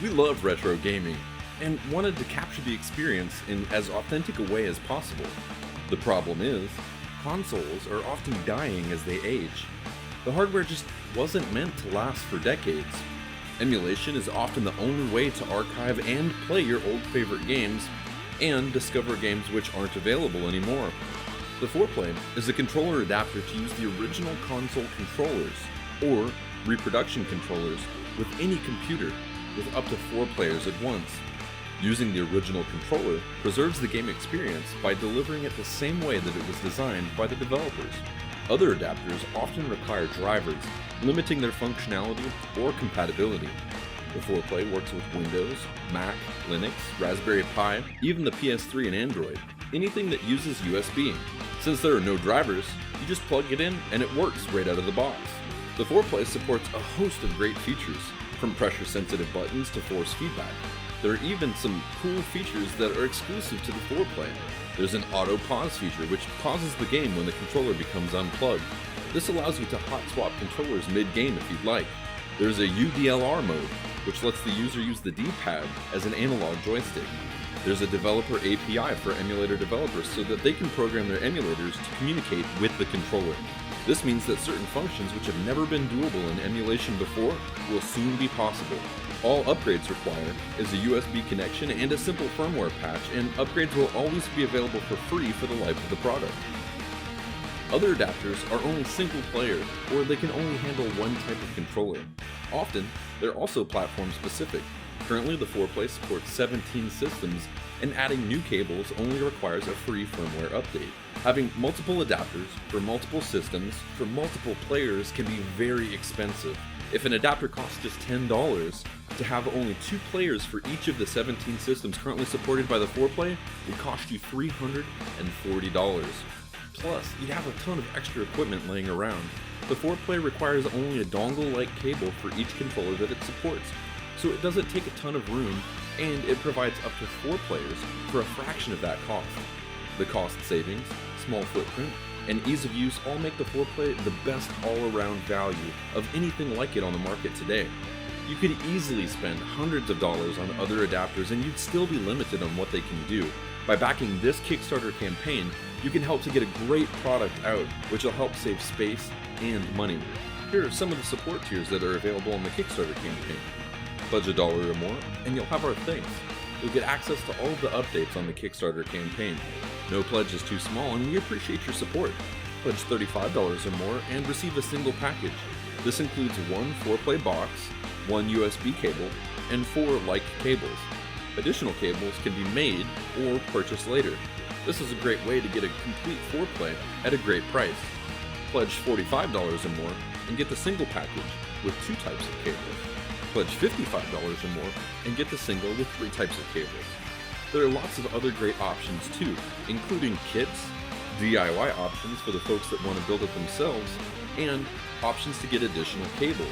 We love retro gaming and wanted to capture the experience in as authentic a way as possible. The problem is, consoles are often dying as they age. The hardware just wasn't meant to last for decades. Emulation is often the only way to archive and play your old favorite games, and discover games which aren't available anymore. The 4Play is a controller adapter to use the original console controllers, or reproduction controllers, with any computer, with up to 4 players at once. Using the original controller preserves the game experience by delivering it the same way that it was designed by the developers. Other adapters often require drivers, limiting their functionality or compatibility. The 4Play works with Windows, Mac, Linux, Raspberry Pi, even the PS3 and Android, anything that uses USB. Since there are no drivers, you just plug it in and it works right out of the box. The 4Play supports a host of great features, from pressure-sensitive buttons to force feedback. There are even some cool features that are exclusive to the 4Play. There's an auto pause feature which pauses the game when the controller becomes unplugged. This allows you to hot swap controllers mid-game if you'd like. There's a UDLR mode, which lets the user use the D-pad as an analog joystick. There's a developer API for emulator developers so that they can program their emulators to communicate with the controller. This means that certain functions which have never been doable in emulation before will soon be possible. All upgrades require is a USB connection and a simple firmware patch, and upgrades will always be available for free for the life of the product. Other adapters are only single player, or they can only handle one type of controller. Often, they're also platform specific. Currently, the 4Play supports 17 systems, and adding new cables only requires a free firmware update. Having multiple adapters for multiple systems for multiple players can be very expensive. If an adapter costs just $10, to have only 2 players for each of the 17 systems currently supported by the 4Play would cost you $340. Plus, you'd have a ton of extra equipment laying around. The 4Play requires only a dongle-like cable for each controller that it supports, so it doesn't take a ton of room, and it provides up to 4 players for a fraction of that cost. The cost savings, small footprint, and ease of use all make the 4Play the best all-around value of anything like it on the market today. You could easily spend hundreds of dollars on other adapters and you'd still be limited on what they can do. By backing this Kickstarter campaign, you can help to get a great product out, which will help save space and money. Here are some of the support tiers that are available on the Kickstarter campaign. Pledge $1 or more, and you'll have our thanks. You'll get access to all of the updates on the Kickstarter campaign. No pledge is too small, and we appreciate your support. Pledge $35 or more and receive a single package. This includes 1 4Play box, 1 USB cable, and 4 like cables. Additional cables can be made or purchased later. This is a great way to get a complete 4Play at a great price. Pledge $45 or more and get the single package with 2 types of cables. Pledge $55 or more and get the single with 3 types of cables. There are lots of other great options too, including kits, DIY options for the folks that want to build it themselves, and options to get additional cables.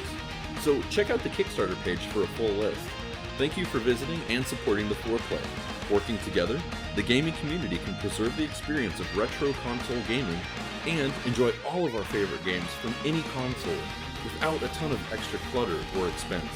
So check out the Kickstarter page for a full list. Thank you for visiting and supporting the 4Play. Working together, the gaming community can preserve the experience of retro console gaming and enjoy all of our favorite games from any console without a ton of extra clutter or expense.